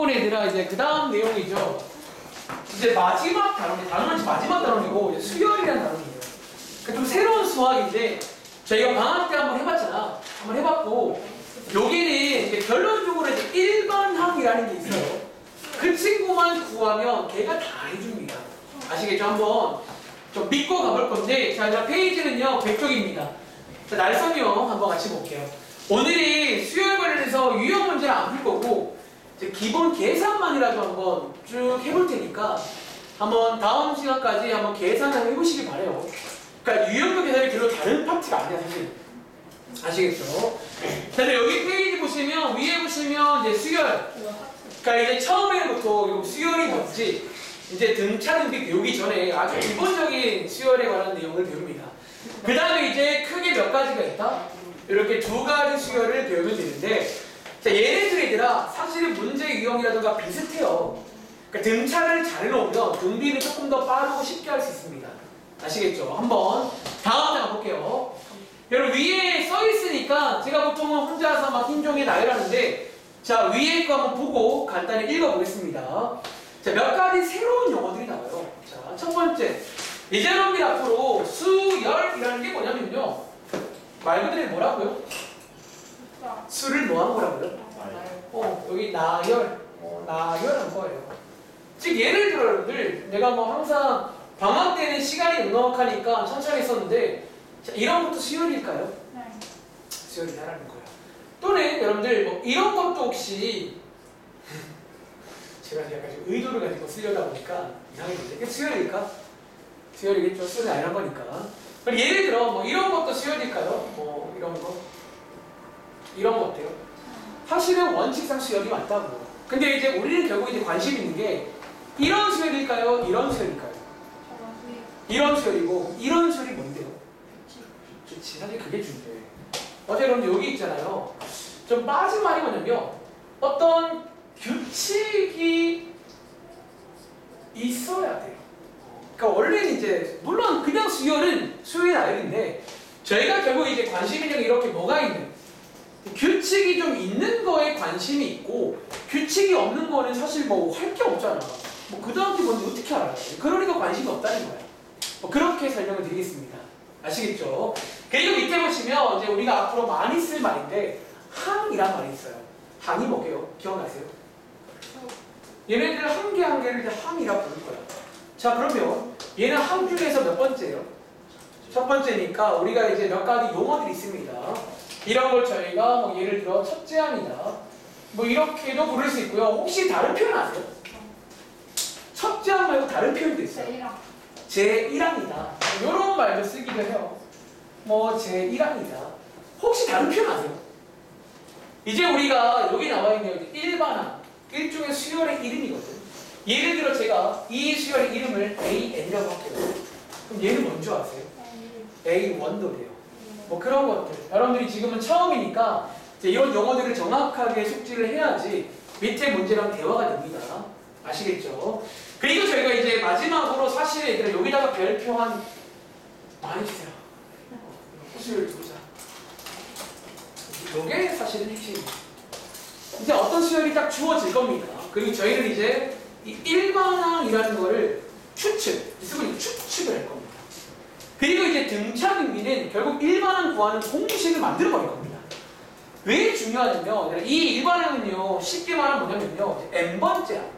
얘들아 이제 그 다음 내용이죠. 이제 마지막 단원이 단원은 마지막 단원이고 이제 수열이라는 단원이에요. 그러니까 좀 새로운 수학인데 저희가 방학 때 한번 해봤잖아. 한번 해봤고 여기는 이제 결론적으로 이제 일반항이라는 게 있어요. 그 친구만 구하면 걔가 다 해줍니다. 아시겠죠? 한번 좀 믿고 가볼 건데 자 페이지는요 100쪽입니다. 자 날선형 한번 같이 볼게요. 오늘이 수열 관련해서 유형 문제는 안 풀 거고 기본 계산만이라도 한번 쭉 해볼 테니까 한번 다음 시간까지 한번 계산을 해보시길 바래요. 그러니까 유형도 계산이 별로 다른 파트가 아니야 사실. 아시겠죠? 자, 여기 페이지 보시면 위에 보시면 이제 수열. 그러니까 이제 처음에부터 수열이 뭔지 이제 등차등비 배우기 전에 아주 기본적인 수열에 관한 내용을 배웁니다. 그 다음에 이제 크게 몇 가지가 있다. 이렇게 두 가지 수열을 배우면 되는데. 자, 얘네들이라 사실은 문제 유형이라든가 비슷해요. 그러니까 등차를 잘 해놓으면 등비는 조금 더 빠르고 쉽게 할 수 있습니다. 아시겠죠? 한번 다음 장 볼게요. 여러분 위에 써 있으니까 제가 보통은 혼자서 막 흰종이 나열하는데 자 위에 거 한번 보고 간단히 읽어보겠습니다. 자, 몇 가지 새로운 용어들이 나와요. 자, 첫 번째 이제 여러분들 앞으로 수열이라는 게 뭐냐면요. 말 그대로 뭐라고요? 수를 뭐 한 거라고요? 여기 나열, 나열한 거예요. 즉 예를 들어 여러분들 내가 뭐 항상 방학 때는 시간이 넉넉하니까 천천히 썼는데 자, 이런 것도 수열일까요? 네. 수열이라는 거예요. 또는 여러분들 뭐 이런 것도 혹시 제가 약간 좀 의도를 가지고 쓰려다 보니까 이상해졌는데 이게 수열일까? 수열이겠죠. 수열이 아니란 거니까. 그럼 예를 들어 뭐 이런 것도 수열일까요? 뭐 이런 거? 이런 거 어때요? 사실은 원칙상 수열이 맞다고. 근데 이제 우리는 결국 이제 관심 있는 게 이런 수열일까요? 이런 수열일까요? 이런 수열이고 이런 수열이 뭔데요? 그치, 사실 그게 중요해. 어제 그럼 여기 있잖아요. 좀 빠진 말이 뭐냐면 어떤 규칙이 있어야 돼요. 그러니까 원래는 이제 물론 그냥 수열은 수열의 나열인데 저희가 결국 이제 관심 있는 게 이렇게 뭐가 있는 규칙이 좀 있는 거에 관심이 있고 규칙이 없는 거는 사실 뭐 할 게 없잖아. 뭐 그 다음 게 뭔지 어떻게 알아요? 그러니까 관심이 없다는 거야. 뭐 그렇게 설명을 드리겠습니다. 아시겠죠? 그리고 밑에 보시면 이제 우리가 앞으로 많이 쓸 말인데 항이란 말이 있어요. 항이 뭐게요? 기억나세요? 얘네들 한 개 한 개를 이제 항이라고 부를 거야. 자 그러면 얘는 항 중에서 몇 번째예요? 첫 번째니까 우리가 이제 몇 가지 용어들이 있습니다. 이런 걸 저희가 뭐 예를 들어 첫째 항이다. 뭐 이렇게도 부를 수 있고요. 혹시 다른 표현 아세요? 첫째 항 말고 다른 표현도 있어요. 제1항이다. 이런 말도 쓰기도 해요. 뭐 제1항이다. 혹시 다른 표현 아세요? 이제 우리가 여기 나와 있는 일반항, 일종의 수열의 이름이거든. 예를 들어 제가 이 수열의 이름을 AN이라고 할게요. 그럼 얘는 뭔지 아세요? A1도 돼요. 뭐 그런 것들. 여러분들이 지금은 처음이니까 이제 이런 용어들을 정확하게 숙지를 해야지 밑에 문제랑 대화가 됩니다. 아시겠죠? 그리고 저희가 이제 마지막으로 사실 얘들아 여기다가 별표 한 많이 주세요. 호수를 두자. 요게 사실은 핵심이에요. 이제 어떤 수열이 딱 주어질 겁니다. 그리고 저희는 이제 이 일반항이라는 거를 추측을 할 겁니다. 그리고 이제 등차등비는 결국 일반항 구하는 공식을 만들어 버릴 겁니다. 왜 중요하냐면 이 일반항은요 쉽게 말하면 뭐냐면요 n번째 항.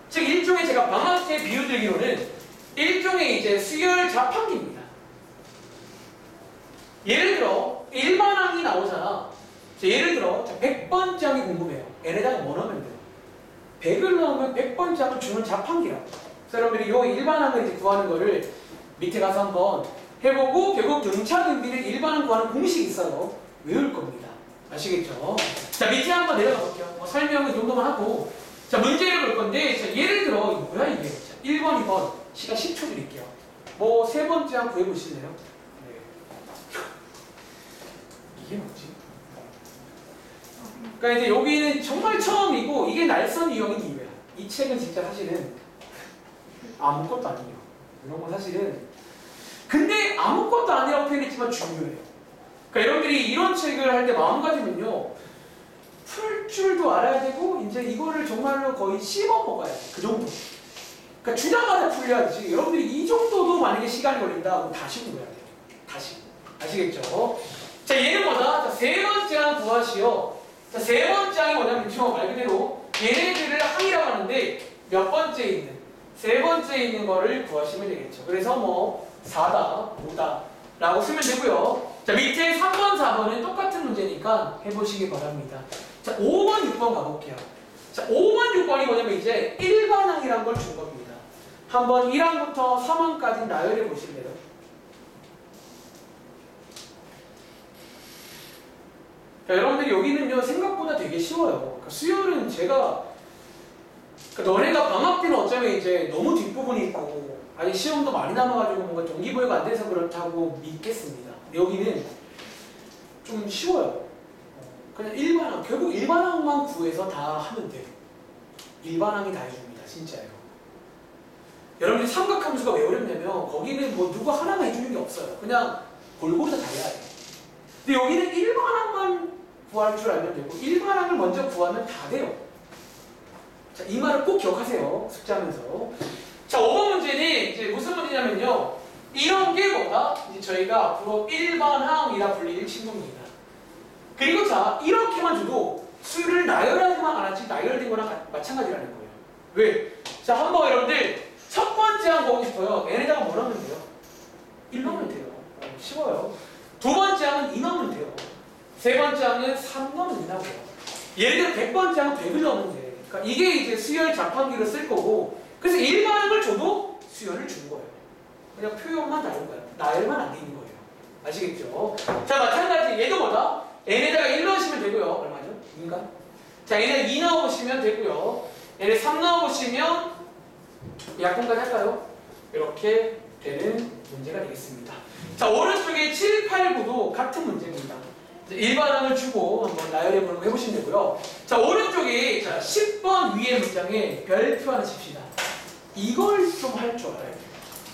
즉 일종의 제가 방학 때 비유드리기로는 일종의 이제 수열 자판기입니다. 예를 들어 일반항이 나오잖아. 예를 들어 100번째 항이 궁금해요. n에다가 뭐 넣으면 돼요? 100을 넣으면 100번째 항을 주는 자판기라고. 그래서 여러분들이 이 일반항을 이제 구하는 거를 밑에 가서 한번 해보고 결국 등차등비를 일반항 구하는 공식이 있어요. 외울 겁니다. 아시겠죠? 자 밑에 한번 내려가 볼게요. 뭐 설명을 이 정도만 하고 자 문제를 볼 건데 자, 예를 들어 뭐야 이게? 자, 1번, 2번 시간 10초 드릴게요. 뭐 세 번째 한 구해보실래요? 네. 이게 뭐지? 그러니까 이제 여기는 정말 처음이고 이게 날선 유형인 이유야. 이 책은 진짜 사실은 아무것도 아니에요. 이런 건 사실은 근데 아무것도 아니라고 표현했지만 중요해요. 그러니까 여러분들이 이런 책을 할 때 마음가짐은요 풀 줄도 알아야 되고 이제 이거를 정말로 거의 씹어 먹어야 돼. 그 정도. 그러니까 주자마자 풀려야지. 여러분들이 이 정도도 만약에 시간이 걸린다 그럼 다시 공부해야 돼요. 다시. 아시겠죠? 자, 얘는 뭐다? 자, 세 번째 항 구하시오. 자, 세 번째 항이 뭐냐면 말 그대로 얘네들을 항이라고 하는데 몇 번째 있는? 세 번째 있는 거를 구하시면 되겠죠. 그래서 뭐 4다, 5다 라고 쓰면 되고요. 자, 밑에 3번, 4번은 똑같은 문제니까 해보시기 바랍니다. 자, 5번, 6번 가볼게요. 자, 5번, 6번이 뭐냐면 이제 일반항이라는 걸 준 겁니다. 한번 1항부터 3항까지 나열해 보실래요? 자, 여러분들이 여기는요 생각보다 되게 쉬워요. 그러니까 수열은 제가 그러니까 너네가 방학 때는 어쩌면 이제 너무 뒷부분이 있고 아직 시험도 많이 남아가지고 뭔가 동기부여가 안 돼서 그렇다고 믿겠습니다. 근데 여기는 좀 쉬워요. 그냥 일반항, 결국 일반항만 구해서 다 하면 돼요. 일반항이 다 해줍니다. 진짜예요. 여러분들이 삼각함수가 왜 어렵냐면 거기는 뭐 누구 하나가 해주는 게 없어요. 그냥 골고루 다 해야 돼요. 근데 여기는 일반항만 구할 줄 알면 되고 일반항을 먼저 구하면 다 돼요. 자, 이 말을 꼭 기억하세요. 숙제하면서. 자, 5번 문제는 이제 무슨 문제냐면요. 이런 게 뭐다? 이제 저희가 앞으로 일반항이라 불릴 친구입니다. 그리고 자, 이렇게만 줘도 수를 나열하지만 않았지 나열된 거랑 마찬가지라는 거예요. 왜? 자, 한번 여러분들 첫 번째 항 보고 싶어요. n에다가 뭐 넣으면 돼요? 1 넣으면 돼요. 쉬워요. 두 번째 항은 2 넣으면 돼요. 세 번째 항은 3 넣으면 된다고요. 예를 들어 100번째 항은 100을 넣으면 돼. 그러니까 이게 이제 수열 자판기를 쓸 거고 그래서 일반항을 줘도 수열을 준 거예요. 그냥 표현만 다른 거예요. 나열만 안 돼 있는 거예요. 아시겠죠? 자, 마찬가지 얘도 뭐다? n에다가 1 넣으시면 되고요. 얼마죠? 2인가? 자, 얘는 2 넣어보시면 되고요. 얘는 3 넣어보시면 약분까지 할까요? 이렇게 되는 문제가 되겠습니다. 자, 오른쪽에 7, 8, 9도 같은 문제입니다. 일반항을 주고 한번 나열해보는 거 해보시면 되고요. 자, 오른쪽에 자, 10번 위의 문장에 별표 하나 칩시다. 이걸 좀 할 줄 알아야 돼요.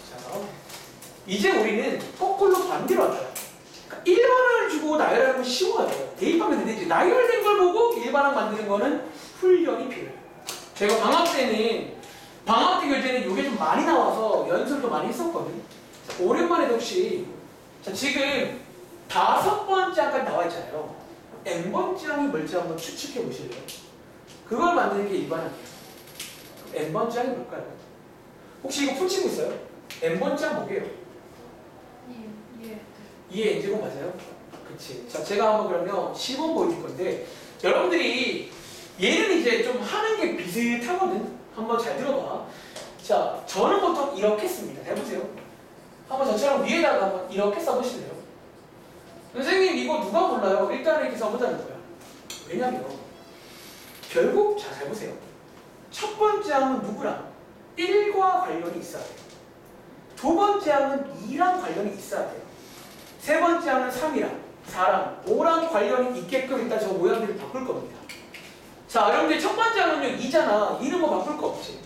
자, 이제 우리는 거꾸로 반대로 할까요? 그러니까 일반항을 주고 나열하는 건 쉬워요. 대입하면 되는데 나열된 걸 보고 일반항 만드는 거는 훈련이 필요해요. 제가 방학 때 교재는 이게 좀 많이 나와서 연습도 많이 했었거든요. 자, 오랜만에 혹시 자, 지금 5번째 항까지 나와 있잖아요. n번째 항이 뭘지 한번 추측해 보실래요? 그걸 만드는 게 일반항이에요. n번째 항이 뭘까요? 혹시 이거 풀치고 있어요? n번째 항 뭐게요? 이해 n제곱 맞아요? 그치. 자, 제가 한번 그러면 시범 보여줄 건데 여러분들이 얘는 이제 좀 하는 게 비슷하거든. 한번 잘 들어봐. 자, 저는 보통 이렇게 씁니다. 해보세요. 한번 저처럼 위에다가 한번 이렇게 써보실래요? 선생님 이거 누가 몰라요? 일단 이렇게 써보자는 거야. 왜냐면 결국 잘 보세요. 첫 번째 항은 누구랑? 1과 관련이 있어야 돼요. 두 번째 항은 2랑 관련이 있어야 돼요. 세 번째 항은 3이랑 4랑 5랑 관련이 있게끔 일단 저 모양들을 바꿀 겁니다. 자, 여러분들 첫 번째 항은요 2잖아. 2는 뭐 바꿀 거 없지.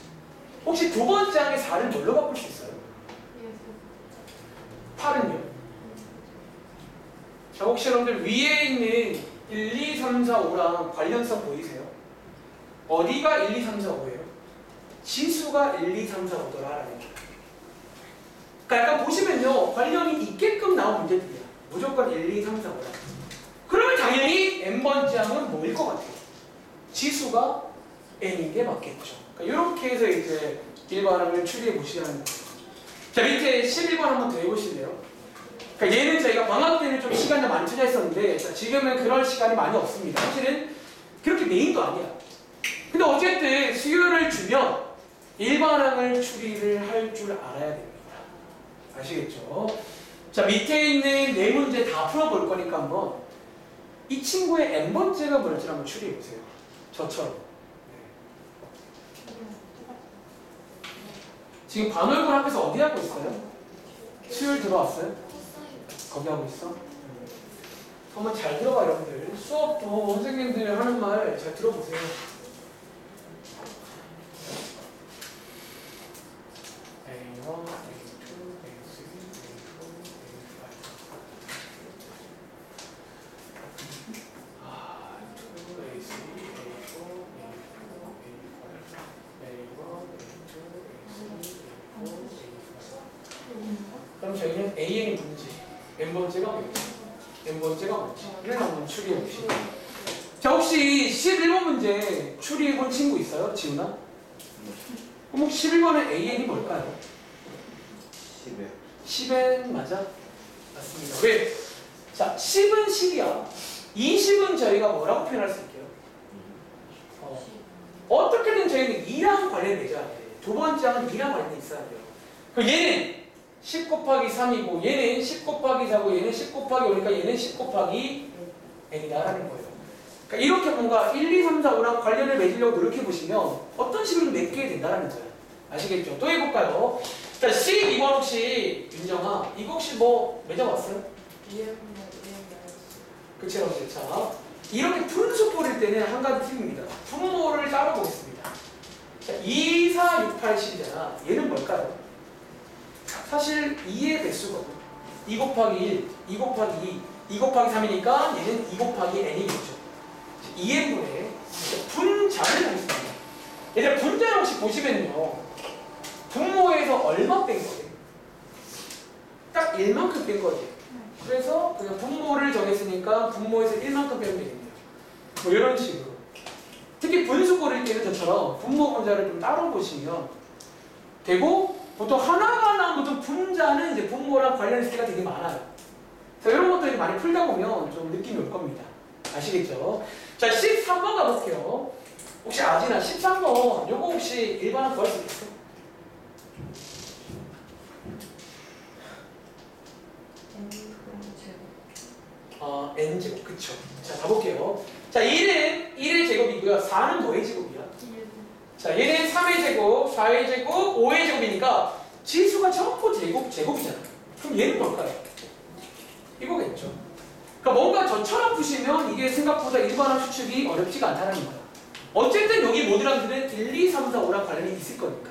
혹시 두 번째 항의 4를 뭘로 바꿀 수 있어요? 8은요? 자, 혹시 여러분들 위에 있는 1, 2, 3, 4, 5랑 관련성 보이세요? 어디가 1, 2, 3, 4, 5예요? 지수가 1, 2, 3, 4, 5더라라는 거예요. 그러니까 약간 보시면요 관련이 있게끔 나온 문제들이야. 무조건 1, 2, 3, 4, 5라. 그러면 당연히 n번째 항은 뭐일 것 같아요? 지수가 n인 게 맞겠죠. 그러니까 이렇게 해서 이제 일반항을 추리해 보시라는 거예요. 자, 밑에 11번 한번 더 해보실래요? 그러니까 얘는 저희가 방학 때는 좀 시간을 많이 투자했었는데 자, 지금은 그럴 시간이 많이 없습니다. 사실은 그렇게 메인도 아니야. 근데 어쨌든 수요를 주면 일반항을 추리를 할 줄 알아야 됩니다. 아시겠죠? 자, 밑에 있는 네 문제 다 풀어볼 거니까 한번 이 친구의 n번째가 뭔지 한번 추리해 보세요. 저처럼. 네. 지금 반월분 앞에서 어디 하고 있어요? 수요일 들어왔어요? 거기 하고 있어? 한번 잘 들어봐 여러분들. 수업도 선생님들 하는 말 잘 들어보세요. A1, A2, A3, A4, A5 A2, A3, 저희는 AN이 뭔지, n번째가 뭐지? n번째가 뭐지? 이를 한번 추리해 봅시다. 자, 혹시 11번 문제 추리해 본 친구 있어요? 지훈아? 그럼 혹시 11번의 AN이 뭘까요? 10엔 맞아? 맞습니다. 왜? 자, 10은 10이야. 20은 저희가 뭐라고 표현할 수 있게요? 어떻게든 저희는 2랑 관련이 되죠. 두 번째 항은 2랑 관련이 있어야 돼요. 그럼 얘는 10 곱하기 3이고 얘는 10 곱하기 4고 얘는 10 곱하기 5니까 얘는 10 곱하기 n이다라는 거예요. 그러니까 이렇게 뭔가 1, 2, 3, 4, 5랑 관련을 맺으려고 노력해 보시면 어떤 식으로 맺게 된다는 거예요. 아시겠죠? 또 해볼까요? 자, 12번 혹시 윤정아 이거 혹시 뭐 맺어봤어요? 그쵸? 자, 이렇게 분수 뿌릴 때는 한 가지 팁입니다. 분모를 따로 보겠습니다. 자, 2, 4, 6, 8, 10이잖아. 얘는 뭘까요? 사실 2의 배수거든. 2 곱하기 1, 2 곱하기 2, 2 곱하기 3이니까 얘는 2 곱하기 n이겠죠. 2n분의 분자를 하겠습니다. 얘들 분자를 혹시 보시면요. 분모에서 얼마 뺀 거예요? 딱 1만큼 뺀 거지. 그래서 그냥 분모를 정했으니까 분모에서 1만큼 빼면 되겠네요. 뭐 이런 식으로. 특히 분수 고를 때는 저처럼 분모 분자를 좀 따로 보시면 되고 보통 하나가 나온 보통 분자는 이제 분모랑 관련했을 때가 되게 많아요. 자, 이런 것들이 많이 풀다 보면 좀 느낌이 올 겁니다. 아시겠죠? 자, 13번 가볼게요. 혹시 아지나 13번 요거 혹시 일반화 구할 수 있겠어요? n제곱, 그쵸. 자, 가볼게요. 자, 1의 제곱이고요. 4는 뭐의 제곱이야? 자, 얘는 3의 제곱, 4의 제곱, 5의 제곱이니까 지수가 전부 제곱이잖아. 그럼 얘는 뭘까요? 이거겠죠. 그러니까 뭔가 저처럼 푸시면 이게 생각보다 일반화 추측이 어렵지가 않다는 거예요. 어쨌든 여기 모듈함들은 1, 2, 3, 4, 5랑 관련이 있을 거니까.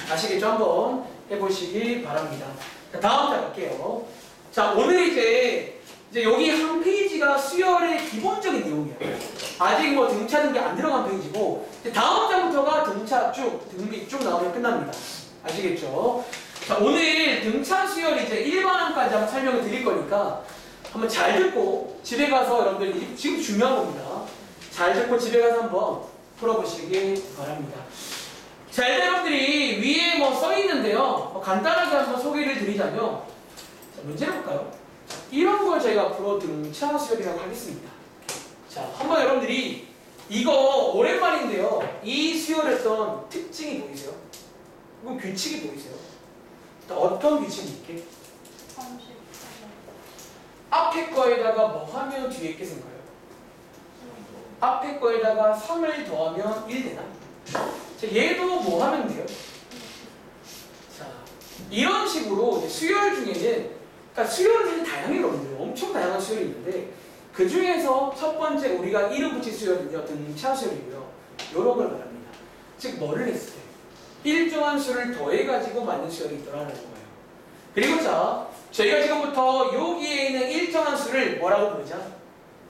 아시겠죠? 한번 해보시기 바랍니다. 자, 다음 자 갈게요. 자, 오늘 이제 여기 한 페이지가 수열의 기본적인 내용이에요. 아직 뭐 등차 등기 안 들어간 페이지고 이제 다음 장부터가 등차 쭉, 등비 쭉 나오면 끝납니다. 아시겠죠? 자, 오늘 등차 수열 이제 일반항까지 한번 설명을 드릴 거니까 한번 잘 듣고 집에 가서 여러분들 지금 중요한 겁니다. 잘 듣고 집에 가서 한번 풀어보시기 바랍니다. 자, 일단 여러분들이 위에 뭐 써 있는데요. 간단하게 한번 소개를 드리자면 자, 문제 볼까요? 이런 걸 저희가 앞으로 등차 수열이라고 하겠습니다. 자, 한번 여러분들이 이거 오랜만인데요. 이 수열했던 특징이 보이세요? 이건 규칙이 보이세요? 어떤 규칙이 있게? 앞에 거에다가 뭐 하면 뒤에 게 생겨요? 앞에 거에다가 3을 더하면 1 되나? 자, 얘도 뭐 하면 돼요? 자, 이런 식으로 이제 수열 중에는 그러니까 수열은 사실 다양해요, 여러분들. 엄청 다양한 수열이 있는데 그 중에서 첫 번째 우리가 이름 붙일 수열은요, 등차 수열이고요. 이런 걸 말합니다. 즉 뭐를 했을 때 일정한 수를 더해가지고 만든 수열이 있더라는 거예요. 그리고 자, 저희가 지금부터 여기에 있는 일정한 수를 뭐라고 부르자?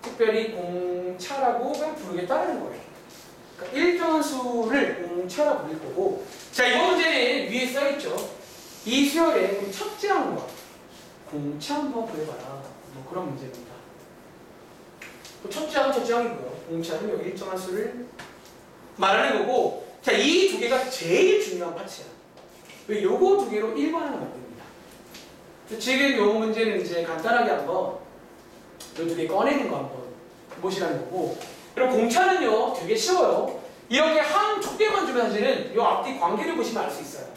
특별히 공차라고 부르겠다는 거예요. 그러니까 일정한 수를 공차라고 부를 거고, 자, 이번 문제는 위에 써있죠. 이 수열의 첫째 항과 공차 한번 구해봐라. 뭐 그런 문제입니다. 첫째 항이고요. 공차는 여기 일정한 수를 말하는 거고, 자, 이 두 개가 제일 중요한 파츠야. 왜 요거 두 개로 일반화가 됩니다. 지금 요 문제는 이제 간단하게 한번 요 두 개 꺼내는 거 한번 보시라는 거고, 그리고 공차는요 되게 쉬워요. 이렇게 한 촉개만 주면 사실은 요 앞뒤 관계를 보시면 알 수 있어요.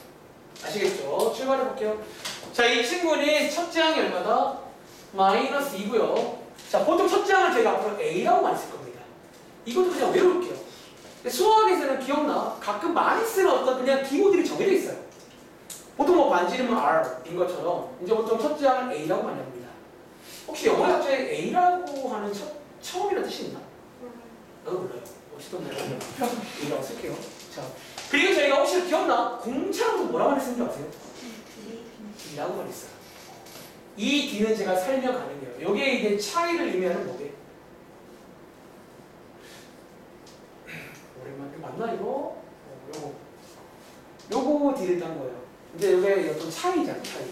아시겠죠? 출발해 볼게요. 자, 이 친구는 첫째 항이 얼마다? 마이너스 2고요. 자, 보통 첫째 항을 제가 앞으로 A라고 많이 쓸 겁니다. 이것도 그냥 외울게요. 수학에서는 기억나? 가끔 많이 쓰는 어떤 그냥 기호들이 정해져 있어요. 보통 뭐 반지름은 R인 것처럼 이제 보통 첫째 항을 A라고 많이 합니다. 혹시 영어 자체에 A라고 하는 처음이라는 뜻이 있나? 나도 몰라요. 어쨌든 내가 A라고 쓸게요. 자, 그리고 저희가 혹시 기억나? 공차로도 뭐라고 많이 쓰는 줄 아세요? D라고 많이 써요. 이 D는 제가 설명하는 거예요. 여기에 이제 차이를 의미하는 뭐게? 오랜만에 맞나 이거? 요거 D를 딴 거예요. 근데 이게 어떤 차이잖아, 차이.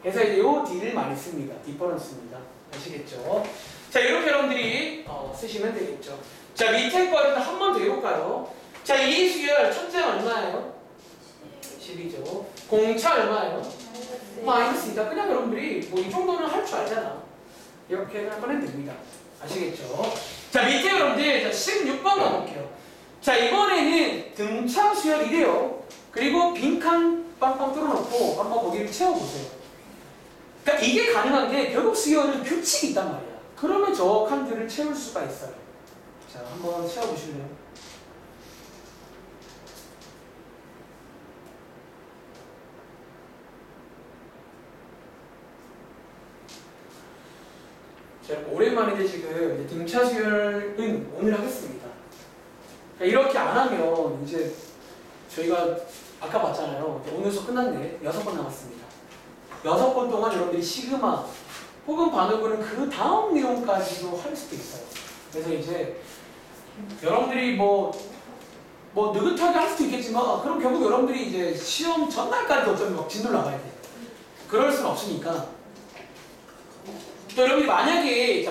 그래서 이제 요 D를 많이 씁니다. 디퍼런스입니다. 아시겠죠? 자, 이렇게 여러분들이 쓰시면 되겠죠. 자, 밑에 거를 한 번 더 해볼까요? 자, 이 수열 첫째가 얼마예요? 10이죠. 공차 얼마예요? 마이너스이다. 그냥 여러분들이 뭐 이 정도는 할 줄 알잖아. 이렇게 그냥 꺼내면 됩니다. 아시겠죠? 자, 밑에 여러분들 16번 가볼게요. 자, 이번에는 등차 수열이래요. 그리고 빈칸 빵빵 뚫어놓고 한번 거기를 채워보세요. 그러니까 이게 가능한 게 결국 수열은 규칙이 있단 말이야. 그러면 저 칸들을 채울 수가 있어요. 자, 한번 채워보실래요? 자, 오랜만인데 지금 이제 등차 수열은 오늘 하겠습니다. 그러니까 이렇게 안 하면 이제 저희가 아까 봤잖아요. 오늘 수업 끝났네. 6번 남았습니다. 6번 동안 여러분들이 시그마 혹은 반응구는 그 다음 내용까지도 할 수도 있어요. 그래서 이제 여러분들이 뭐 느긋하게 할 수도 있겠지만 그럼 결국 여러분들이 이제 시험 전날까지 어쩌면 막 진도를 나가야 돼. 그럴 수는 없으니까 또 여러분이 만약에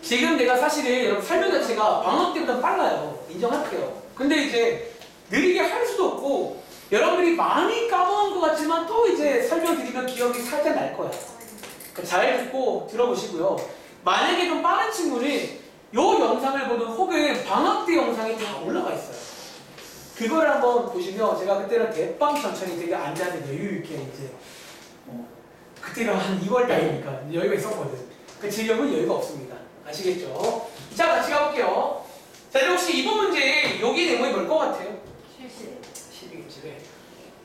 지금 내가 사실은 여러분 설명 자체가 방학 때보다 빨라요. 인정할게요. 근데 이제 느리게 할 수도 없고 여러분들이 많이 까먹은 것 같지만 또 이제 설명드리면 기억이 살짝 날 거야. 그러니까 잘 듣고 들어보시고요. 만약에 좀 빠른 친구는 이 영상을 보든 혹은 방학 때 영상이 다 올라가 있어요. 그걸 한번 보시면 제가 그때는 대빵 천천히 되게 앉아서 여유 있게 이제 그때가 한 2월 달이니까 여유가 있었거든. 그 지금은 여유가 없습니다. 아시겠죠? 자, 같이 가볼게요. 자, 이제 혹시 이번 문제 여기 내용이 뭘 것 같아요? 10이겠지. 네.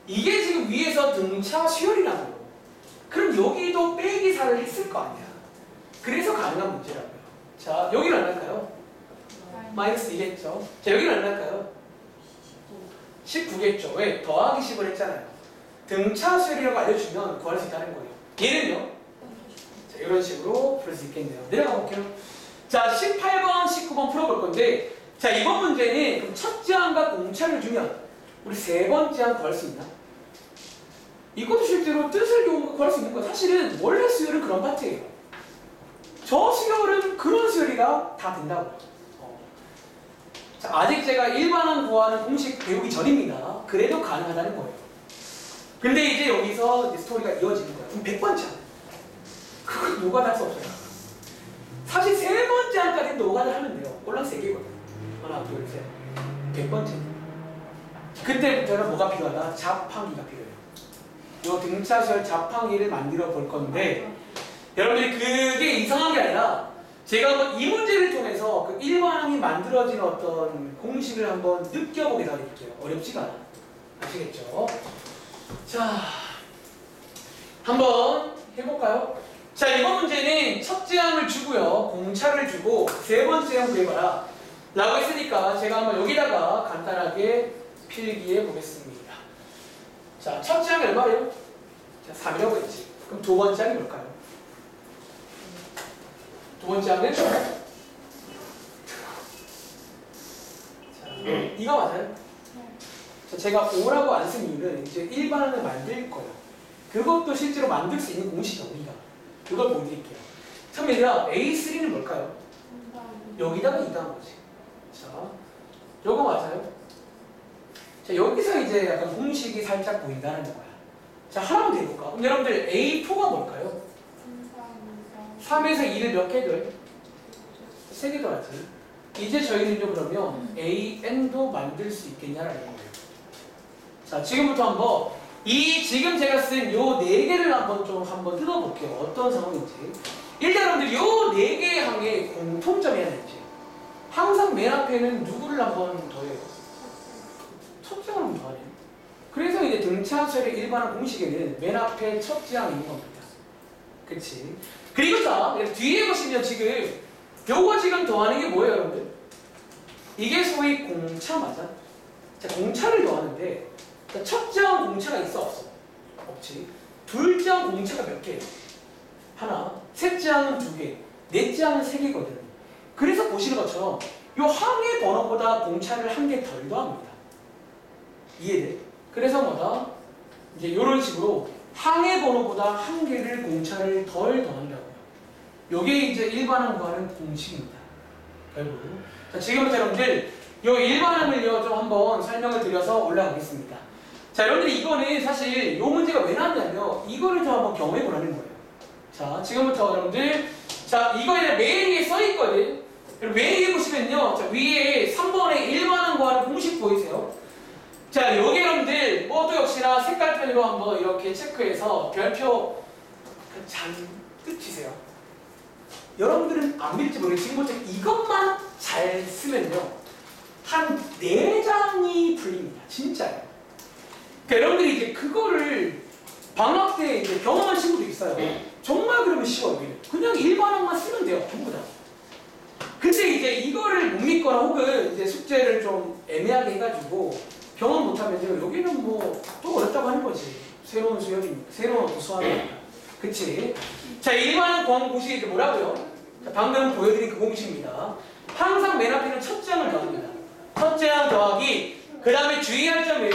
이게 지금 위에서 등차 수열이라는 거. 그럼 여기도 빼기사를 했을 거 아니야. 그래서 가능한 문제라고요. 자, 여기는 얼마일까요? 마이너스 2겠죠. 자, 여기는 얼마일까요? 19겠죠. 왜? 더하기 10을 했잖아요. 등차 수열이라고 알려주면 구할 수 있다는 거예요. 얘는요? 자, 이런 식으로 풀 수 있겠네요. 내려가 볼게요. 자, 18번, 19번 풀어볼 건데, 자, 이번 문제는 그럼 첫째 항과 공차를 주면 우리 세 번째 항 구할 수 있나? 이것도 실제로 뜻을 구할 수 있는 거야. 사실은 원래 수열은 그런 파트예요. 저 수열은 그런 수열이라 다 된다고. 자, 아직 제가 일반항 구하는 공식 배우기 전입니다. 그래도 가능하다는 거예요. 근데 이제 여기서 이제 스토리가 이어지는 거야. 그럼 100번째 항. 그걸 노가다 할 수 없어요. 사실 세 번째 항까지 노가다 하면 돼요. 꼴랑 3개거든. 하나, 둘, 셋. 100번째. 그때부터는 뭐가 필요하다? 자판기가 필요해요. 요 등차수열 자판기를 만들어 볼 건데 여러분들이 그게 이상한 게 아니라 제가 한번 이 문제를 통해서 그 일반항이 만들어진 어떤 공식을 한번 느껴보게 해드릴게요. 어렵지가 않아. 아시겠죠? 자, 한번 해볼까요? 자, 이번 문제는 첫째 항을 주고요. 공차를 주고 세 번째 항 구해봐라 라고 했으니까 제가 한번 여기다가 간단하게 필기해 보겠습니다. 자, 첫째 항이 얼마래요? 자, 3이라고 했지. 그럼 두 번째 항이 뭘까요? 두 번째 항은? 자, 이거 맞아요? 자, 제가 5라고 안 쓴 이유는 이제 일반항을 만들 거예요. 그것도 실제로 만들 수 있는 공식이야, 우리가. 그걸 보여드릴게요. 처음에 얘들아, A3는 뭘까요? 여기다가 2다 한 거지. 자, 요거 맞아요? 자, 여기서 이제 약간 공식이 살짝 보인다는 거야. 자, 하나만 더 해볼까? 그럼 여러분들 A4가 뭘까요? 3에서 2를 몇 개들? 3개 더하지. 이제 저희는요, 그러면 AN도 만들 수 있겠냐라는 거예요. 자, 지금부터 한번 지금 제가 쓴 요 4개를 한번 뜯어볼게요. 어떤 상황인지. 일단 여러분들 요 4개의 항의 공통점이 하나 있지. 항상 맨 앞에는 누구를 한번 더해요? 첫째 항을 한번 더하네. 그래서 이제 등차수열의 일반항 공식에는 맨 앞에 첫째 항이 있는 겁니다. 그치? 그리고 자, 뒤에 보시면 지금 요거 지금 더하는 게 뭐예요, 여러분들? 이게 소위 공차 맞아? 자, 공차를 더하는데 첫째 항 공차가 있어 없어? 없지. 둘째 항 공차가 몇 개예요? 하나. 셋째 항은 2개. 넷째 항은 3개거든. 그래서 보시는 것처럼 요 항의 번호보다 공차를 1개 덜 더합니다. 이해돼? 그래서 뭐다? 이제 요런 식으로 항해 번호보다 한 개를 공차를 덜 더한다고요. 요게 이제 일반항 구하는 공식입니다. 결국. 자, 지금부터 여러분들 요 일반항을요 좀 한번 설명을 드려서 올라가겠습니다. 자, 여러분들이 이거는 사실 요 문제가 왜 나왔냐면 이거를 좀 한번 경험해 보라는 거예요. 자, 지금부터 여러분들 자, 이거에 맨 위에 써 있거든. 맨 위에 보시면요. 자, 위에 3번에 일반항 구하는 공식 보이세요? 자, 여기 여러분들 뭐또 역시나 색깔펜으로 한번 이렇게 체크해서 별표 잔뜩 치세요. 여러분들은 안 믿을지 모르겠지만 지금부터 이것만 잘 쓰면요. 한 4장이 풀립니다. 진짜요. 그러니까 여러분들이 이제 그거를 방학 때 이제 경험한 친구도 있어요. 정말 그러면 쉬워요. 그냥 일반항만 쓰면 돼요. 전부 다. 근데 이제 이거를 못 믿거나 혹은 이제 숙제를 좀 애매하게 해가지고 경험 못하면 이제 여기는 뭐 또 어렵다고 하는 거지. 새로운 수열이니까. 새로운 어떤 수학이니까. 그치? 자, 일반항 구하는 공식이 이제 뭐라고요? 자, 방금 보여드린 그 공식입니다. 항상 맨 앞에는 첫 장을 더합니다. 첫 장 더하기 그 다음에 주의할 점은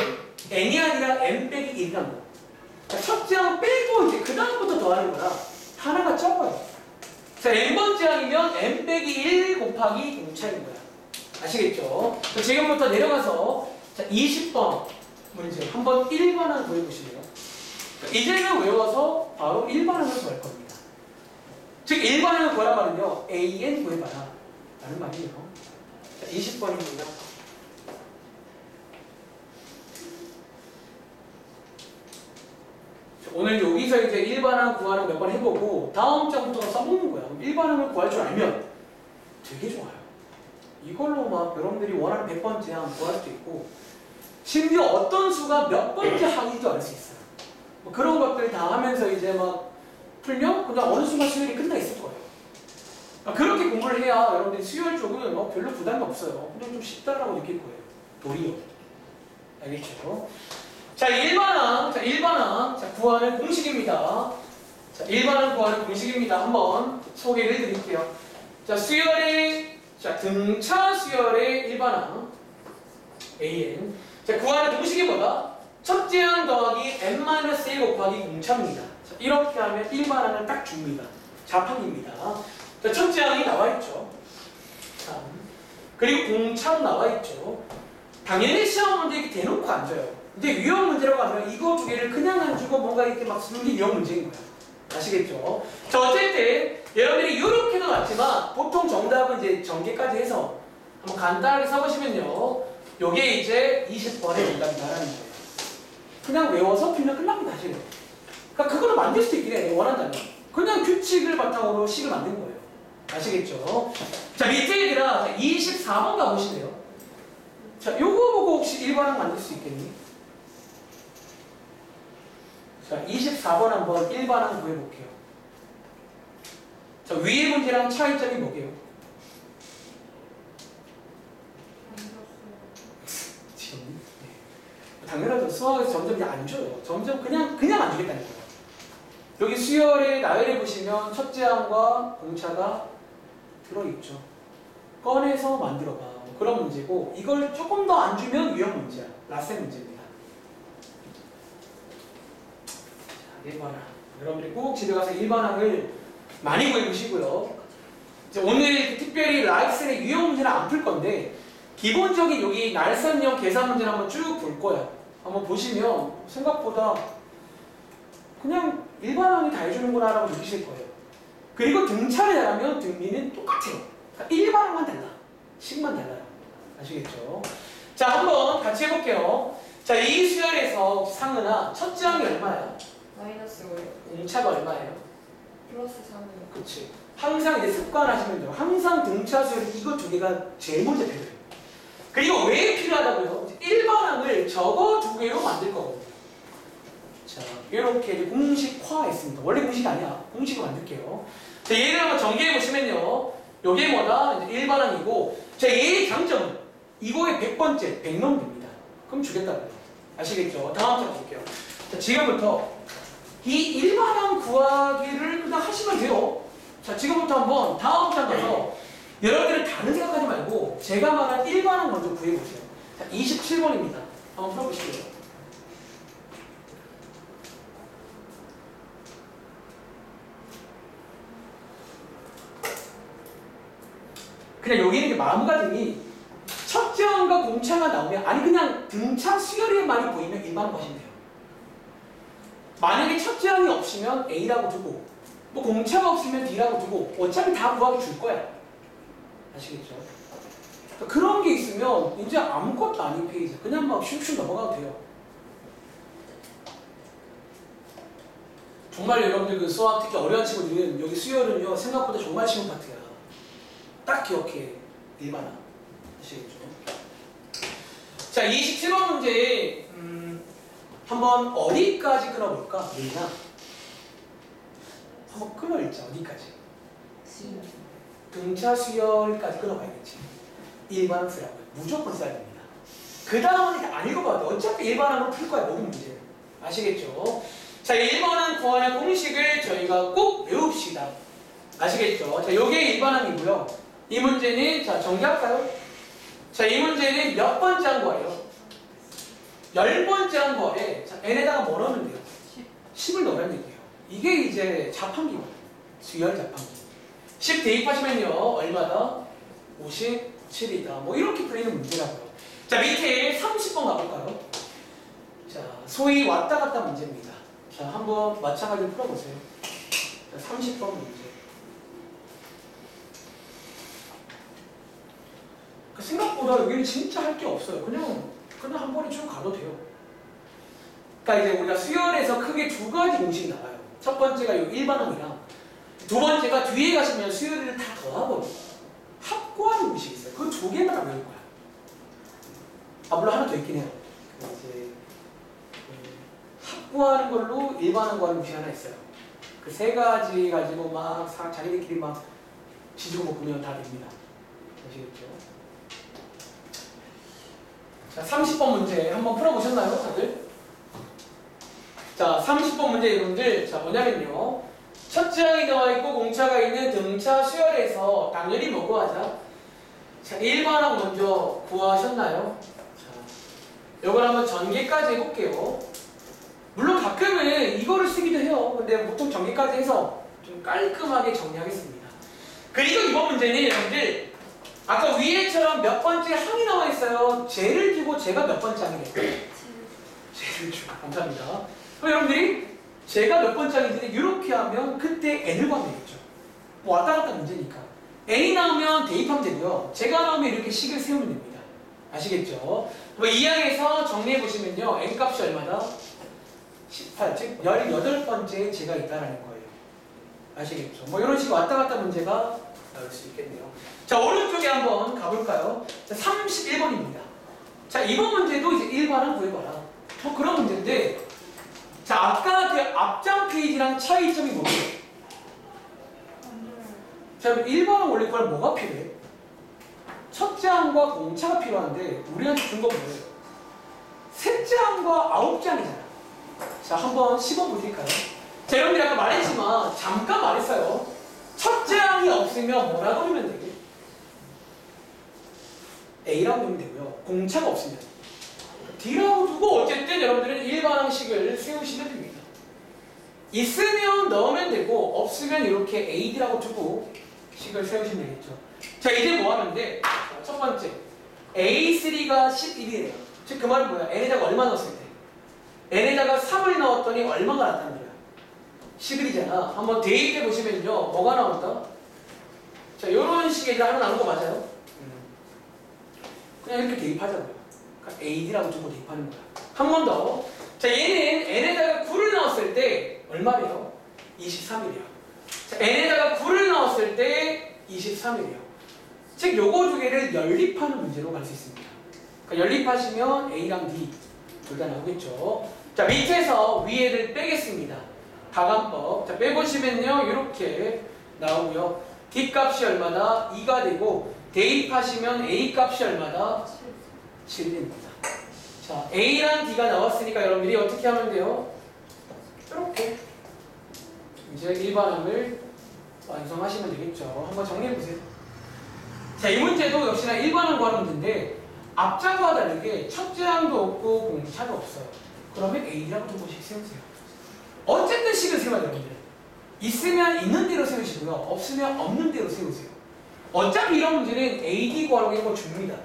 n이 아니라 n 빼기 1이라는 거. 첫 장 빼고 이제 그 다음부터 더하는 거라 하나가 적어요. 자, n번째 항이면 n 빼기 1 곱하기 공차인 거야. 아시겠죠? 지금부터 내려가서 자, 20번 문제 한번 일반항 구해보실래요? 이제는 외워서 바로 일반항을 구할 겁니다. 즉 일반항을 구하란 말은요 an 구해봐라 라는 말이에요. 자, 20번입니다. 오늘 여기서 이제 일반항 구하는 몇 번 해보고 다음 장부터 써보는 거야. 일반항을 구할 줄 알면 되게 좋아요. 이걸로 막 여러분들이 원하는 100번째 항 구할 수도 있고 심지어 어떤 수가 몇 번째 항인지도 알 수 있어요. 뭐 그런 것들 다 하면서 이제 막 풀면 그냥 어느 순간 수열이 끝나 있을 거예요. 그렇게 공부를 해야 여러분들이 수열 쪽은 별로 부담이 없어요. 그냥 좀 쉽다라고 느낄 거예요. 도리어. 알겠죠? 자, 일반항. 자, 구하는 공식입니다. 자, 일반항 구하는 공식입니다. 한번 소개를 드릴게요. 자, 자, 등차 수열의 일반항. AN. 자, 구하는 공식이 뭐다? 첫째 항 더하기 n-1 곱하기 공차입니다. 자, 이렇게 하면 일반항을 딱 줍니다. 자판기입니다. 자, 첫째 항이 나와있죠. 그리고 공차 나와있죠. 당연히 시험 문제 이렇게 대놓고 안 줘요. 근데 유형 문제라고 하면 이거 두 개를 그냥 안 주고 뭔가 이렇게 막 쓰는 게 유형 문제인 거야. 아시겠죠? 자, 어쨌든 여러분들이 이렇게도 맞지만 보통 정답은 이제 전개까지 해서 한번 간단하게 써보시면요. 요게 이제 20번의 정답이다라는 거예요. 그냥 외워서 풀면 끝납니다, 사실은. 그러니까 그거를 만들 수도 있긴 해, 원한다면. 그냥 규칙을 바탕으로 식을 만든 거예요. 아시겠죠? 자, 밑에 얘들아 24번 가보시네요. 자, 요거 보고 혹시 일반항 만들 수 있겠니? 자, 24번 한번 일반항 구해볼게요. 자, 위의 문제랑 차이점이 뭐게요? 당연하죠. 수학에서 점점 이제 안 줘요. 점점 그냥 안 주겠다는 거예요. 여기 수열의 나열해 보시면 첫째 항과 공차가 들어있죠. 꺼내서 만들어봐. 뭐 그런 문제고 이걸 조금 더 안 주면 유형 문제야. 라센 문제입니다. 자, 일반항. 여러분들이 꼭 집에 가서 일반항을 많이 구해보시고요. 이제 오늘 특별히 라이센의 유형 문제는 안 풀 건데 기본적인 여기 날선형 계산 문제를 한번 쭉 볼 거예요. 한번 보시면 생각보다 그냥 일반항이 다 해주는구나 라고 느끼실 거예요. 그리고 등차를 잘하면 등비는 똑같아요. 그러니까 일반항만 달라. 식만 달라요. 아시겠죠? 자, 한번 같이 해볼게요. 자, 이 수열에서 상은아 첫째 항이 얼마야? 마이너스 5요. 공차가 얼마예요? 플러스 3이요. 그치. 항상 이제 습관하시면 돼요. 항상 등차 수열 이거 두 개가 제일 먼저 필요해요. 그리고 왜 필요하다고요? 일반항을 저거 두 개로 만들 거거든요. 자, 이렇게 공식화했습니다. 원래 공식이 아니야. 공식을 만들게요. 자, 얘를 한번 전개해 보시면요. 요게 뭐다? 이제 일반항이고, 자, 얘의 장점은 이거의 100번째, 100 넣으면 됩니다. 그럼 주겠다고요. 아시겠죠? 다음 장 볼게요. 자, 지금부터 이 일반항 구하기를 그냥 하시면 돼요. 자, 지금부터 한번 다음 장 가서 여러분들은 다른 생각하지 말고 제가 말한 일반항 먼저 구해보세요. 자, 27번입니다. 한번 풀어보실게요. 그냥 여기는 이제 마음가짐이 첩제왕과 공차가 나오면 아니 그냥 등차 수열에만이 보이면 일반화 하시면 돼요. 만약에 첩제왕이 없으면 A라고 두고 뭐 공차가 없으면 D라고 두고 어차피 다 구하기 줄 거야. 아시겠죠? 그런 게 있으면 이제 아무것도 아닌 페이지 그냥 막 슉슉 넘어가도 돼요. 정말 여러분들 그 수학 특히 어려운 친구들은 여기 수열은요 생각보다 정말 쉬운 파트야. 딱 기억해. 일반화. 아시겠죠? 자 27번 문제 한번 어디까지 끊어볼까? 얘나 한번 끊어일자 어디까지? 등차 수열까지 끊어봐야겠지. 일반항수라고요. 무조건 써야 됩니다. 그 다음은 안 읽어봐도 어차피 일반항으로 풀 거야 모든 문제. 아시겠죠? 자 1번은 구하는 공식을 저희가 꼭 외웁시다. 아시겠죠? 자 요게 일반항이고요. 이 문제는 자 정리할까요? 자 이 문제는 몇 번째 한 거예요? 10번째 한 거에 자 n에다가 뭐 넣으면 돼요? 10을 넣으라는 얘기예요. 이게 이제 자판기거든요. 수열 자판기. 10 대입하시면요 얼마다? 57이다. 뭐 이렇게 풀리는 문제라고요. 자 밑에 30번 가볼까요? 자 소위 왔다 갔다 문제입니다. 자 한번 마찬가지로 풀어보세요. 자 30번 문제. 생각보다 여기는 진짜 할 게 없어요. 그냥 한 번에 쭉 가도 돼요. 그러니까 이제 우리가 수열에서 크게 두 가지 공식이 나와요. 첫 번째가 이 일반항이랑 두 번째가 뒤에 가시면 수열을 다 더하고 합구하는 공식이 있어요. 그 두 개만 다 외울 거야. 아 물론 하나 더 있긴 해요. 이제 합구하는 걸로 일반항 구하는 공식이 하나 있어요. 그 세 가지 가지고 막 자기들끼리 막 지지고 볶으면 다 됩니다. 아시겠죠? 자 30번 문제 한번 풀어보셨나요 다들? 자 30번 문제 여러분들 자 뭐냐면요 첫째항이 나와있고 공차가 있는 등차 수열에서 당연히 뭐 구하자? 자 1번항 먼저 구하셨나요? 자 요걸 한번 전개까지 해볼게요. 물론 가끔은 이거를 쓰기도 해요. 근데 보통 전개까지 해서 좀 깔끔하게 정리하겠습니다. 그리고 이번 문제는 여러분들 아까 위에처럼 몇 번째 항이 나와 있어요. 쟤를 주고 쟤가 몇 번째 항이겠어요? 쟤를 주고 감사합니다. 그럼 여러분들이 쟤가 몇 번째 항인지 이렇게 하면 그때 n을 구하면 되겠죠. 뭐 왔다 갔다 문제니까 n이 나오면 대입하면 되고요. 쟤가 나오면 이렇게 식을 세우면 됩니다. 아시겠죠? 뭐 이 항에서 정리해 보시면요 n 값이 얼마다? 18, 즉 18번째 쟤가 있다라는 거예요. 아시겠죠? 뭐 이런 식으로 왔다 갔다 문제가 나올 수 있겠네요. 자 오른쪽에 한번 가볼까요? 자 31번입니다. 자 이번 문제도 이제 일반항 구해봐라. 뭐 그런 문제인데 자 아까 그 앞장 페이지랑 차이점이 뭐예요? 자 일반항 올릴 거랑 뭐가 필요해? 첫째 항과 공차가 필요한데 우리한테 준 건 뭐예요? 셋째 항과 아홉째 항이잖아. 자 한번 시범 보실까요? 자 여러분들이 아까 말했지만 잠깐 말했어요. 첫째 항이 없으면 뭐라고 하면 되게? A라고 하면 되고요. 공차가 없으면 D라고 두고 어쨌든 여러분들은 일반항식을 세우시면 됩니다. 있으면 넣으면 되고 없으면 이렇게 AD라고 두고 식을 세우시면 되겠죠. 자 이제 뭐 하는데 첫 번째 A3가 11이래요. 즉 그 말은 뭐야? n에다가 얼마 넣었을 때? n에다가 3을 넣었더니 얼마가 나왔다는 거야? 11이잖아. 한번 대입해 보시면요 뭐가 나온다? 자 이런 식의 하나 나온 거 맞아요? 그냥 이렇게 대입하자고요. 그러니까 AD라고 두고 대입하는 거야. 한 번 더. 자 얘는 n에다가 9를 넣었을 때 얼마래요? 23이래요. 자 n에다가 9를 넣었을 때 23이래요. 즉 요거 두 개를 연립하는 문제로 갈 수 있습니다. 그러니까 연립하시면 A랑 D 둘 다 나오겠죠. 자 밑에서 위에를 빼겠습니다. 가감법. 자 빼보시면요 이렇게 나오고요. D 값이 얼마다? 2가 되고 대입하시면 A 값이 얼마다? 7입니다. 자 A랑 D가 나왔으니까 여러분들이 어떻게 하면 돼요? 이렇게 이제 일반항을 완성하시면 되겠죠. 한번 정리해보세요. 자 이 문제도 역시나 일반항 구하는 문제인데 앞장과 다르게 첫째 항도 없고 공차도 없어요. 그러면 A라고 두 번씩 세우세요. 어쨌든 식을 세워야 됩니다. 있으면 있는 대로 세우시고요. 없으면 없는 대로 세우세요. 어차피 이런 문제는 AD 구하라고 이런 거 줍니다.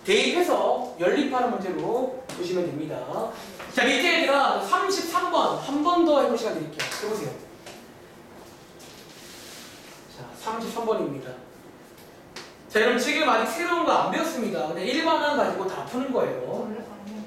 대입해서 연립하는 문제로 보시면 됩니다. 자, 밑에 얘들아 33번 한 번 더 해볼 시간 드릴게요. 해보세요. 자, 33번입니다. 자, 여러분 지금 아직 새로운 거 안 배웠습니다. 그냥 일반항 가지고 다 푸는 거예요. 원래 방금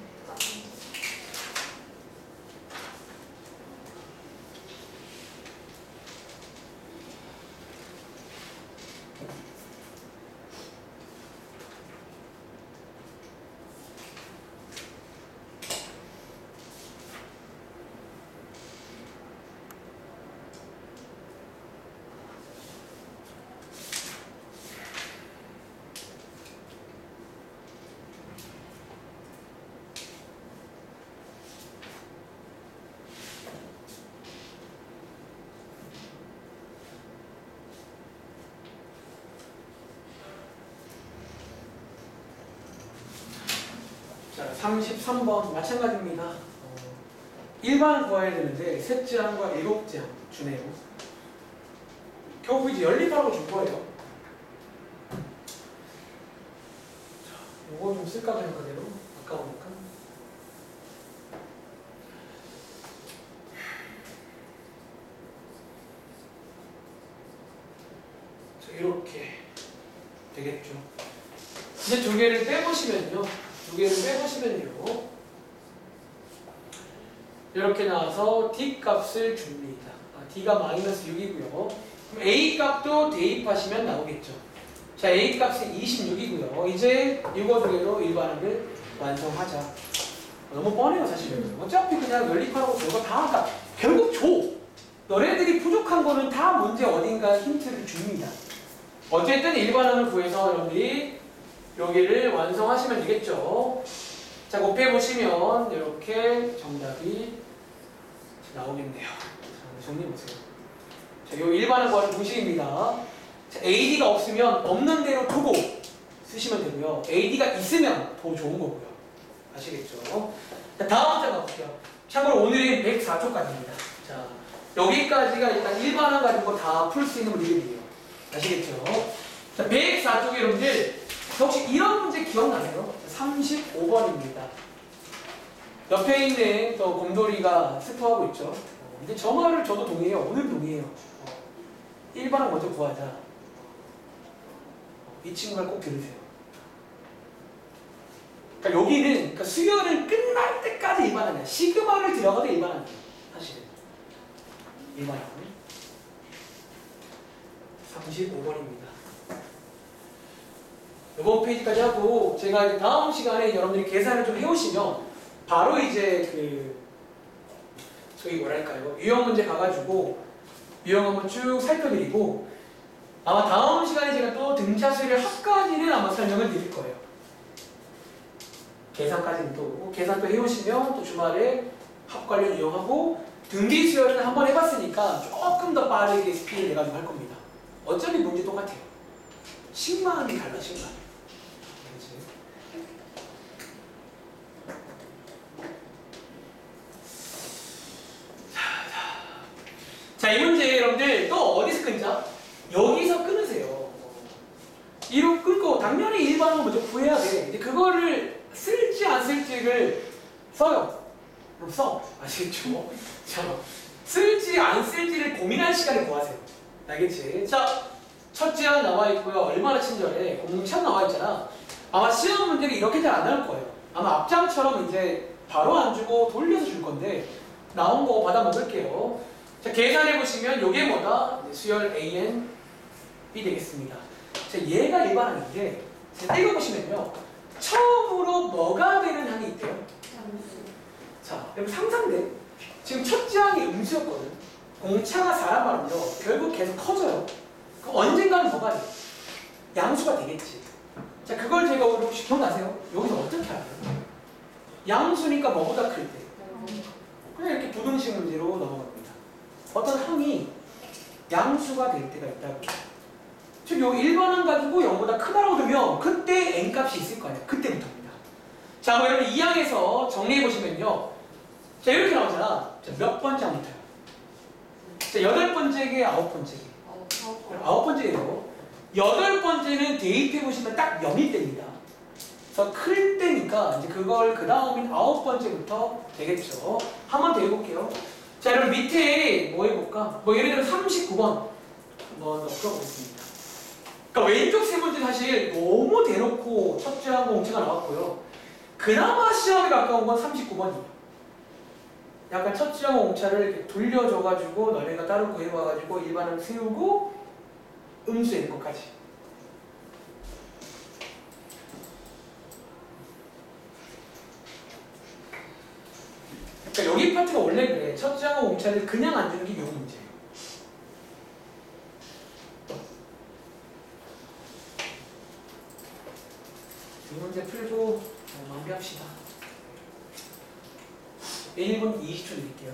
자, 33번 마찬가지입니다. 일반 구해야 되는데 셋째 항과 일곱째 항 주네요. 결국 이제 연립하라고 줄 거예요. 자, 요거 좀 쓸까 그냥 그대로 아까우니까. 자, 이렇게 되겠죠. 이제 두 개를 빼보시면요. 이렇게 나와서 D 값을 줍니다. D가 마이너스 6이고요. 그럼 A 값도 대입하시면 나오겠죠. 자, A 값이 26이고요. 이제 이거 두 개로 일반항을 완성하자. 너무 뻔해요, 사실은. 어차피 그냥 연립하라고 저거 다 아까 결국 줘. 너네들이 부족한 거는 다 문제 어딘가 힌트를 줍니다. 어쨌든 일반항을 구해서 여러분들이 여기를 완성하시면 되겠죠. 자, 곱해보시면 이렇게 정답이 나오겠네요. 자, 정리해보세요. 자, 요 일반항 구하는 공식입니다. 자, AD가 없으면 없는 대로 두고 쓰시면 되고요. AD가 있으면 더 좋은 거고요. 아시겠죠? 자, 다음 장 가볼게요. 참고로 오늘은 104초까지입니다. 자, 여기까지가 일단 일반항 가지고 다 풀 수 있는 문제들이에요. 아시겠죠? 자, 104쪽에 여러분들 혹시 이런 문제 기억나세요? 35번입니다. 옆에 있는 또 곰돌이가 스포하고 있죠. 근데 저 말을 저도 동의해요. 오늘 동의해요. 일반항 먼저 구하자. 이 친구 말 꼭 들으세요. 그러니까 여기는 그러니까 수열을 끝날 때까지 일반항이야. 시그마를 들어가도 일반항이에요. 사실은. 일반항. 35번입니다. 이번 페이지까지 하고 제가 이제 다음 시간에 여러분들이 계산을 좀 해오시면 바로 이제 저기 뭐랄까요, 유형 문제 가가지고 유형 한번 쭉 살펴드리고 아마 다음 시간에 제가 또 등차수열 합까지는 아마 설명을 드릴 거예요. 계산까지는 또 계산 또 해오시면 또 주말에 합 관련 이용하고 등기 수열은 한번 해봤으니까 조금 더 빠르게 스피드 내가지고 할 겁니다. 어차피 문제 똑같아요. 식만이 달라, 식만. 자, 이 문제 여러분들 또 어디서 끊자? 여기서 끊으세요. 이로 끊고 당연히 일반으로 먼저 구해야 돼. 근데 그거를 쓸지 안 쓸지를 써요. 그럼 써. 아시겠죠? 자, 쓸지 안 쓸지를 고민할 시간을 구하세요. 알겠지? 자, 첫째 항 나와 있고요. 얼마나 친절해. 공차 나와 있잖아. 아마 시험 문제가 이렇게 잘 안 나올 거예요. 아마 앞장처럼 이제 바로 안 주고 돌려서 줄 건데 나온 거 받아 먹을게요. 자, 계산해 보시면 이게 뭐다? 수열 AN B 되겠습니다. 자, 얘가 일반항인데 자, 읽어보시면요. 처음으로 뭐가 되는 항이 있대요? 자, 여러분 상상돼. 지금 첫째 항이 음수였거든. 공차가 사람 말은요. 결국 계속 커져요. 그럼 언젠가는 뭐가 돼? 양수가 되겠지. 자, 그걸 제가 오늘 혹시 기억나세요? 여기서 어떻게 알아요? 양수니까 뭐보다 클 때. 그냥 이렇게 부등식 문제로 넘어갑니다. 어떤 항이 양수가 될 때가 있다고. 즉, 요 일반항 가지고 0보다 크다라고 두면 그때 n값이 있을 거 아니야. 그때부터입니다. 자, 그럼 여러분 이 항에서 정리해보시면요. 자, 이렇게 나오잖아. 자, 몇 번째 항부터요? 자, 8번째게 9번째게. 9번째예요. 8번째는 대입해보시면 딱 0이 됩니다. 그래서 클 때니까 이제 그걸 그 다음인 9번째부터 되겠죠. 한 번 더 해볼게요. 자, 여러분 밑에 뭐 해볼까? 뭐 예를 들어 39번 한번 풀어보겠습니다. 그러니까 왼쪽 세 문제 사실 너무 대놓고 첫째하고 옹체가 나왔고요. 그나마 시험에 가까운 건 39번이에요. 약간 첫째하고 옹차를 이렇게 돌려줘가지고 너네가 따로 구해와가지고 일반을 세우고 음수인 것까지. 그러니까 여기 파트가 원래 그래. 첫째하고 옹차를 그냥 안 주는 게 요 문제예요. 이 문제 풀고 마무리합시다. 1분 20초 드릴게요.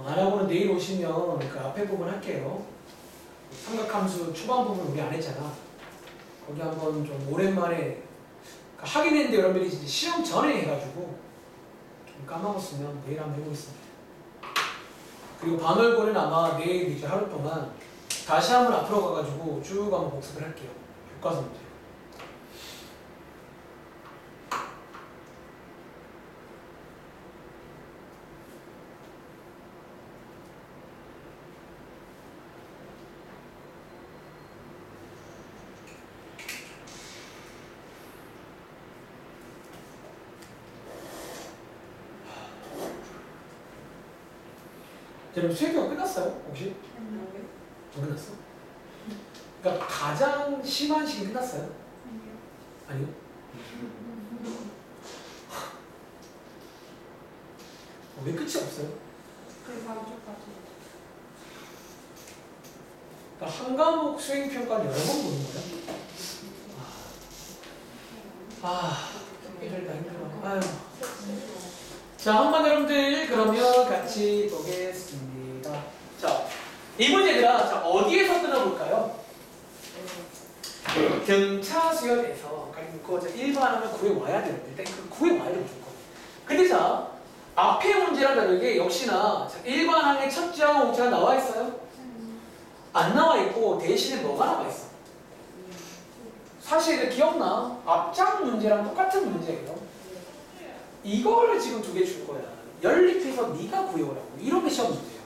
알아보는 내일 오시면 그 앞에 부분 할게요. 삼각함수 초반 부분 우리 안 했잖아. 거기 한번 좀 오랜만에 하긴 했는데 여러분들이 이제 시험 전에 해가지고 좀 까먹었으면 내일 한번 해보겠습니다. 그리고 반월고는 아마 내일 이제 하루 동안 다시 한번 앞으로 가가지고 쭉 한번 복습을 할게요. 교과서 문제. 여러분 수행평 끝났어요? 혹시? 아니요. 안 끝났어? 그러니까 가장 심한 시기 끝났어요? 아니요? 왜 끝이 없어요? 그 다음 주까지. 그러니까 한 과목 수행평가를 여러 번 보는 거야? 힘들다 힘들어. 아유. 자, 한번 여러분들 그러면 같이 보겠습니다. 자, 이 문제들아, 자, 어디에서 끊어볼까요? 등차 수열에서 그리고 일반하면 구해와야 되는데 일단 그 구해와야 되는 조건. 근데 자, 앞에 문제랑 다르게 역시나 일반항의 첫째하고 옹차가 나와 있어요? 안 나와 있고 대신에 뭐가 나와 있어? 사실 기억나? 앞장 문제랑 똑같은 문제예요. 이거를 지금 두 개 줄 거야. 연립해서 네가 구해오라고. 이런 게 시험 문제예요.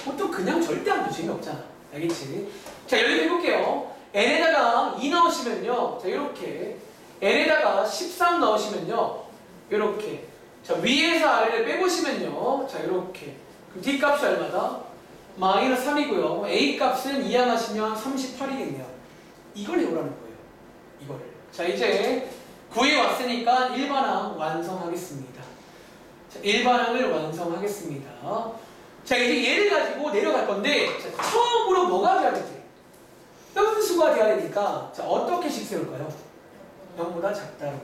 보통 그냥 절대 안 돼. 재미없잖아. 알겠지? 자, 연립해볼게요. n에다가 2 넣으시면요. 자, 이렇게 n에다가 13 넣으시면요. 이렇게. 자, 위에서 아래를 빼보시면요. 자, 이렇게. 그럼 D값이 얼마다? 마이너스 3이고요. A값은 이항하시면 38이겠네요. 이걸 해오라는 거예요. 이거를. 자, 이제 구해왔으니까 일반항 완성하겠습니다. 자, 일반항을 완성하겠습니다. 자, 이제 얘를 가지고 내려갈 건데, 자, 처음으로 뭐가 돼야 되지? 음수가 돼야 되니까, 자, 어떻게씩 세울까요? 0보다 작다로.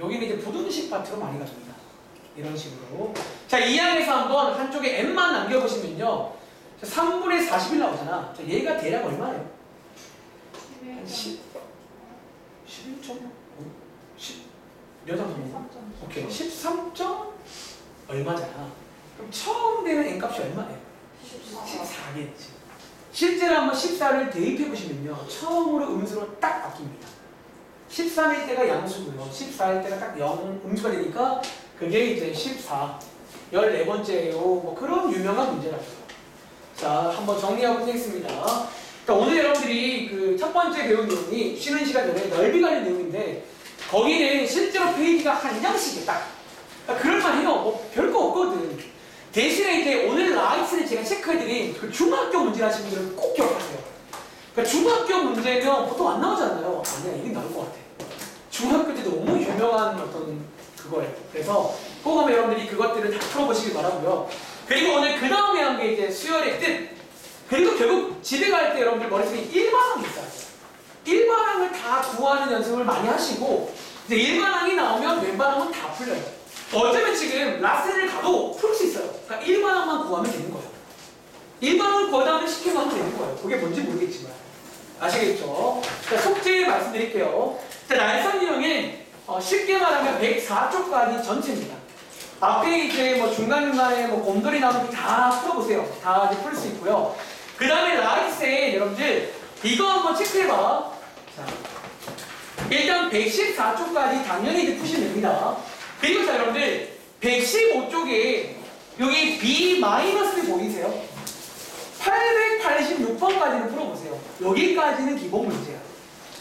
여기는 이제 부등식 파트로 많이 갑니다. 이런 식으로. 자, 이 항에서 한번 한쪽에 n만 남겨보시면요. 자, 3분의 41 나오잖아. 자, 얘가 대략 얼마예요? 한 11점? 10? 몇 점? 오케이. 13점? 얼마잖아. 그럼 처음 되는 n값이 얼마예요? 14겠지. 실제로 한번 14를 대입해보시면요. 처음으로 음수로 딱 바뀝니다. 13일 때가 양수고요. 14일 때가 딱 음수가 되니까 그게 이제 14, 14번째예요. 뭐 그런 유명한 문제라고요. 자, 한번 정리하고 끝내겠습니다. 그러니까 오늘 여러분들이 그 첫 번째 배운 내용이 쉬는 시간 전에 넓이 가는 내용인데 거기는 실제로 페이지가 한 장씩이 딱 그러니까 그럴만해요. 뭐 별거 없거든. 대신에 이제 오늘 라이트를 제가 체크해드린 그 중학교 문제 하신 분들은 꼭 기억하세요. 그러니까 중학교 문제면 보통 안 나오잖아요. 아니야, 이게 나올 것 같아. 중학교 때 너무 유명한 어떤 그거예요. 그래서 꼭 한번 여러분들이 그것들을 다 풀어보시길 바라고요. 그리고 오늘 그 다음에 한 게 이제 수열의 뜻. 그리고 결국 집에 갈 때 여러분들 머릿속에 일반항이 있어요. 일반항을 다 구하는 연습을 많이 하시고 이제 일반항이 나오면 왼반항은 다 풀려요. 어쩌면 지금 라센을 가도 풀 수 있어요. 그러니까 일반항만 구하면 되는 거예요. 일반항을 구하다 하면 쉽게 하면 되는 거예요. 그게 뭔지 모르겠지만 아시겠죠? 자, 속죄 말씀드릴게요. 자, 날선 유형은 쉽게 말하면 104쪽까지 전체입니다. 앞에 이제 뭐 중간중간에 뭐 곰돌이 나오는 거 다 풀어보세요. 다 이제 풀 수 있고요. 그 다음에 라이센 여러분들 이거 한번 체크해봐. 자, 일단 114쪽까지 당연히 이제 푸시면 됩니다. 그리고 자 여러분들 115쪽에 여기 B- 보이세요? 886번까지는 풀어보세요. 여기까지는 기본 문제야.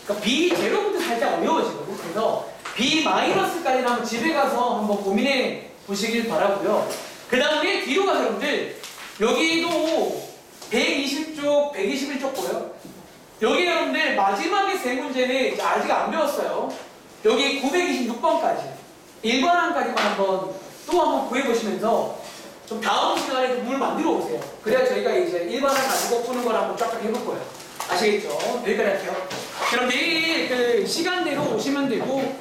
그러니까 B0부터 살짝 어려워지거든요. 그래서 B-까지는 한번 집에 가서 한번 고민해 보시길 바라고요. 그 다음에 뒤로 가서 여러분들 여기도 120쪽, 121쪽 보여요? 여기 여러분들 마지막에 세 문제는 이제 아직 안 배웠어요. 여기 926번까지 1번항까지만 한번 구해보시면서 좀 다음 시간에 좀 물 만들어 오세요. 그래야 저희가 이제 1번항 가지고 푸는 걸 한번 쫙쫙 해볼 거예요. 아시겠죠? 여기까지 할게요. 그럼 내일 그 시간대로 오시면 되고